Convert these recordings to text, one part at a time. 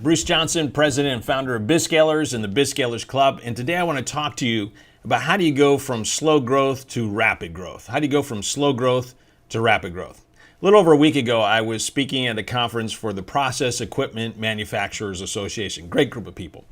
Bruce Johnson, president and founder of BizScalers and the BizScalers Club. And today I want to talk to you about how do you go from slow growth to rapid growth? How do you go from slow growth to rapid growth? A little over a week ago, I was speaking at a conference for the Process Equipment Manufacturers Association. Great group of people.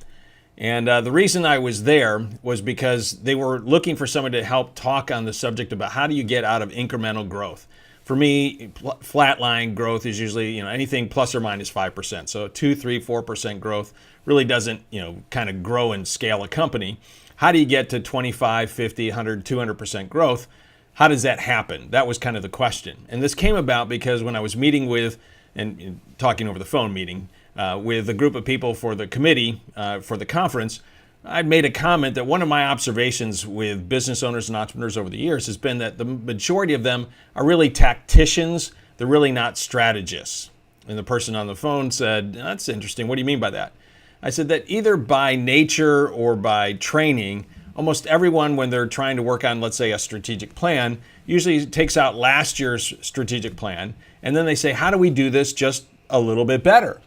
And the reason I was there was because they were looking for someone to help talk on the subject about how do you get out of incremental growth. For me, flatline growth is usually, anything plus or minus 5%. So 2, 3, 4% growth really doesn't, kind of grow and scale a company. How do you get to 25, 50, 100, 200% growth? How does that happen? That was kind of the question. And this came about because when I was meeting with, and talking over the phone meeting, with a group of people for the committee for the conference, I'd made a comment that one of my observations with business owners and entrepreneurs over the years has been that the majority of them are really tacticians. They're really not strategists. And the person on the phone said, "That's interesting. What do you mean by that?" I said that either by nature or by training, almost everyone, when they're trying to work on, let's say, a strategic plan, usually takes out last year's strategic plan, and then they say, how do we do this just a little bit better?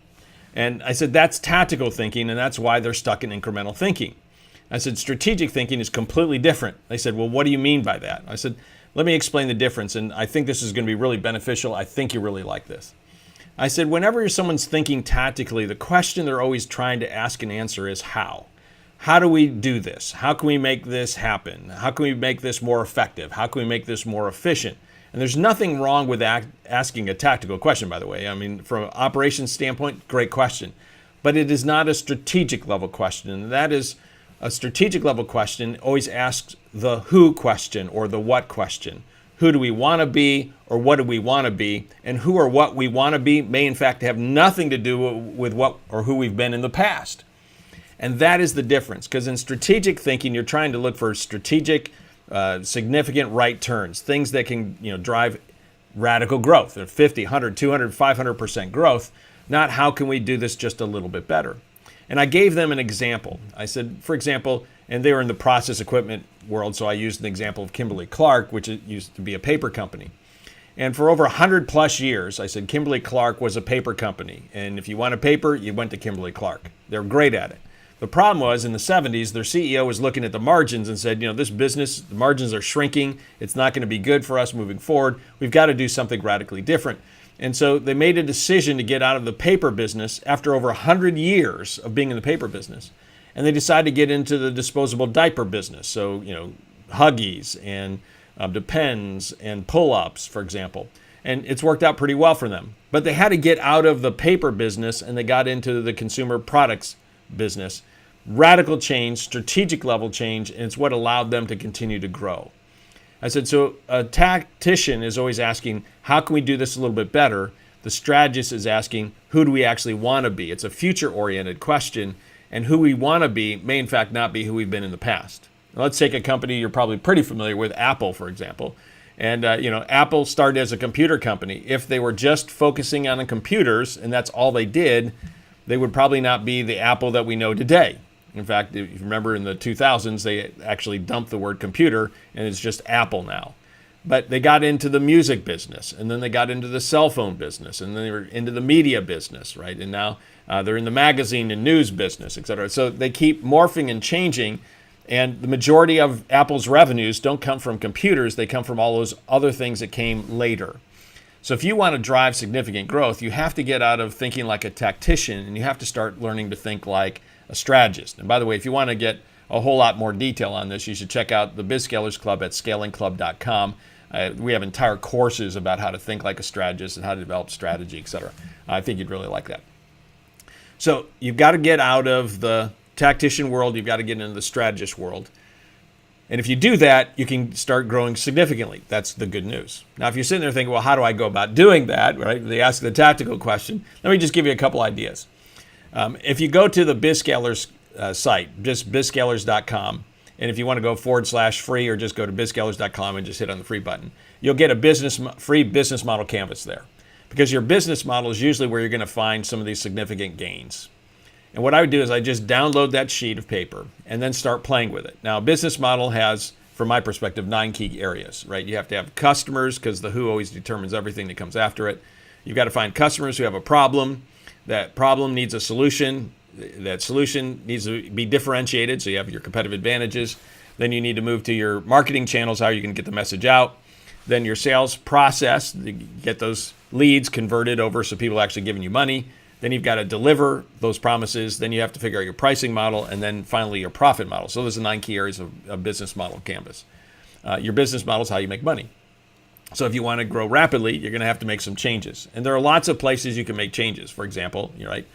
And I said, that's tactical thinking, and that's why they're stuck in incremental thinking. I said, strategic thinking is completely different. They said, well, what do you mean by that? I said, let me explain the difference, and I think this is going to be really beneficial. I think you really like this. I said, whenever someone's thinking tactically, the question they're always trying to ask and answer is how. How do we do this? How can we make this happen? How can we make this more effective? How can we make this more efficient? And there's nothing wrong with asking a tactical question, by the way. I mean, from an operations standpoint, great question. But it is not a strategic level question. And that is a strategic level question always asks the who question or the what question. Who do we want to be or what do we want to be? And who or what we want to be may in fact have nothing to do with what or who we've been in the past. And that is the difference, because in strategic thinking, you're trying to look for strategic, significant right turns, things that can drive radical growth, 50, 100, 200, 500% growth, not how can we do this just a little bit better. And I gave them an example. I said, for example, and they were in the process equipment world, so I used an example of Kimberly-Clark, which used to be a paper company. And for over 100 plus years, I said Kimberly-Clark was a paper company. And if you wanted paper, you went to Kimberly-Clark. They're great at it. The problem was in the 70s, their CEO was looking at the margins and said, this business, the margins are shrinking. It's not going to be good for us moving forward. We've got to do something radically different. And so they made a decision to get out of the paper business after over 100 years of being in the paper business. And they decided to get into the disposable diaper business. So, Huggies and Depends and Pull-Ups, for example. And it's worked out pretty well for them. But they had to get out of the paper business and they got into the consumer products business. Radical change, strategic level change, and it's what allowed them to continue to grow. I said, so a tactician is always asking, how can we do this a little bit better? The strategist is asking, who do we actually want to be? It's a future-oriented question, and who we want to be may in fact not be who we've been in the past. Now, let's take a company you're probably pretty familiar with, Apple, for example. And Apple started as a computer company. If they were just focusing on the computers and that's all they did, they would probably not be the Apple that we know today. In fact, if you remember in the 2000s, they actually dumped the word computer and it's just Apple now. But they got into the music business, and then they got into the cell phone business, and then they were into the media business, right? And now they're in the magazine and news business, et cetera. So they keep morphing and changing, and the majority of Apple's revenues don't come from computers. They come from all those other things that came later. So if you want to drive significant growth, you have to get out of thinking like a tactician, and you have to start learning to think like a strategist. And by the way, if you want to get a whole lot more detail on this, you should check out the BizScalers Club at scalingclub.com. We have entire courses about how to think like a strategist and how to develop strategy, etc. I think you'd really like that. So you've got to get out of the tactician world. You've got to get into the strategist world. And if you do that, you can start growing significantly. That's the good news. Now, if you're sitting there thinking, well, how do I go about doing that, right? They ask the tactical question. Let me just give you a couple ideas. If you go to the BizScalers site, just bizscalers.com, and if you want to go /free or just go to bizscalers.com and just hit on the free button, you'll get a free business model canvas there. Because your business model is usually where you're going to find some of these significant gains. And what I would do is I just download that sheet of paper and then start playing with it. Now, a business model has, from my perspective, 9 key areas, right? You have to have customers, because the who always determines everything that comes after it. You've got to find customers who have a problem. That problem needs a solution. That solution needs to be differentiated, so you have your competitive advantages. Then you need to move to your marketing channels, how you can get the message out. Then your sales process, get those leads converted over so people are actually giving you money. Then you've got to deliver those promises. Then you have to figure out your pricing model, and then finally your profit model. So those are 9 key areas of business model canvas. Your business model is how you make money. So if you want to grow rapidly, you're going to have to make some changes. And there are lots of places you can make changes. For example, you're right.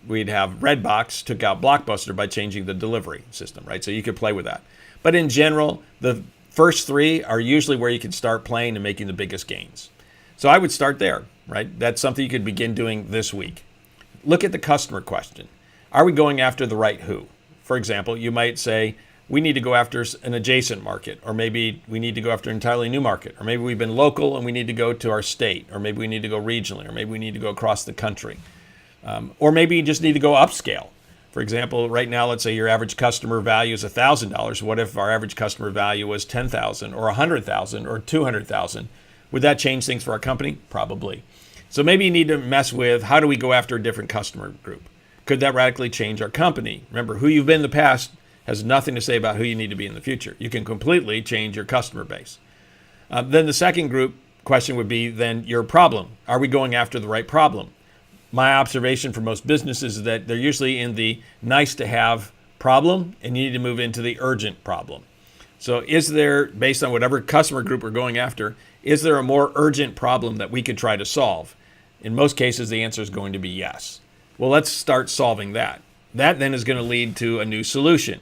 We'd have Redbox took out Blockbuster by changing the delivery system, right? So you could play with that. But in general, the first 3 are usually where you can start playing and making the biggest gains. So I would start there, right? That's something you could begin doing this week. Look at the customer question. Are we going after the right who? For example, you might say, we need to go after an adjacent market, or maybe we need to go after an entirely new market, or maybe we've been local and we need to go to our state, or maybe we need to go regionally, or maybe we need to go across the country. Or maybe you just need to go upscale. For example, right now, let's say your average customer value is $1,000. What if our average customer value was $10,000 or $100,000 or $200,000? Would that change things for our company? Probably. So maybe you need to mess with, how do we go after a different customer group? Could that radically change our company? Remember, who you've been in the past has nothing to say about who you need to be in the future. You can completely change your customer base. Then the second group question would be then your problem. Are we going after the right problem? My observation for most businesses is that they're usually in the nice to have problem, and you need to move into the urgent problem. So is there, based on whatever customer group we're going after, is there a more urgent problem that we could try to solve? In most cases, the answer is going to be yes. Well, let's start solving that. That then is going to lead to a new solution.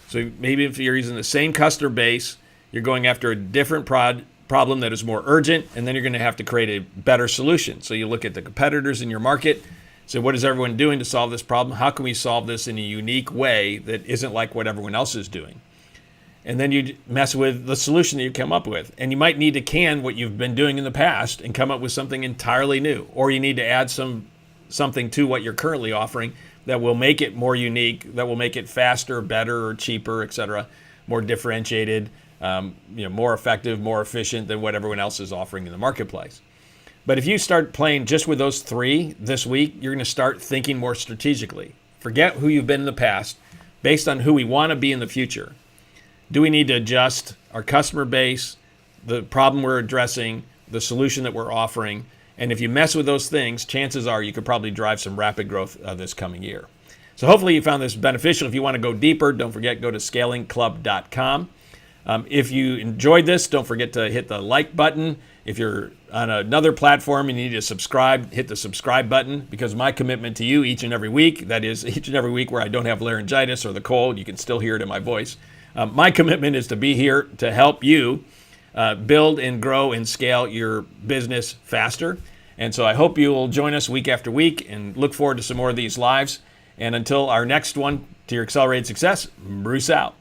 So maybe if you're using the same customer base, you're going after a different problem that is more urgent, and then you're going to have to create a better solution. So you look at the competitors in your market, say, what is everyone doing to solve this problem? How can we solve this in a unique way that isn't like what everyone else is doing? And then you mess with the solution that you come up with. And you might need to can what you've been doing in the past and come up with something entirely new. Or you need to add something to what you're currently offering that will make it more unique, that will make it faster, better, or cheaper, etc., more differentiated, more effective, more efficient than what everyone else is offering in the marketplace. But if you start playing just with those 3 this week, you're going to start thinking more strategically. Forget who you've been in the past, based on who we want to be in the future. Do we need to adjust our customer base, the problem we're addressing, the solution that we're offering? And if you mess with those things, chances are you could probably drive some rapid growth this coming year. So hopefully you found this beneficial. If you want to go deeper, don't forget, go to scalingclub.com. If you enjoyed this, don't forget to hit the like button. If you're on another platform and you need to subscribe, hit the subscribe button, because my commitment to you each and every week, that is each and every week where I don't have laryngitis or the cold, you can still hear it in my voice. My commitment is to be here to help you build and grow and scale your business faster. And so I hope you will join us week after week, and look forward to some more of these lives. And until our next one, to your accelerated success, Bruce out.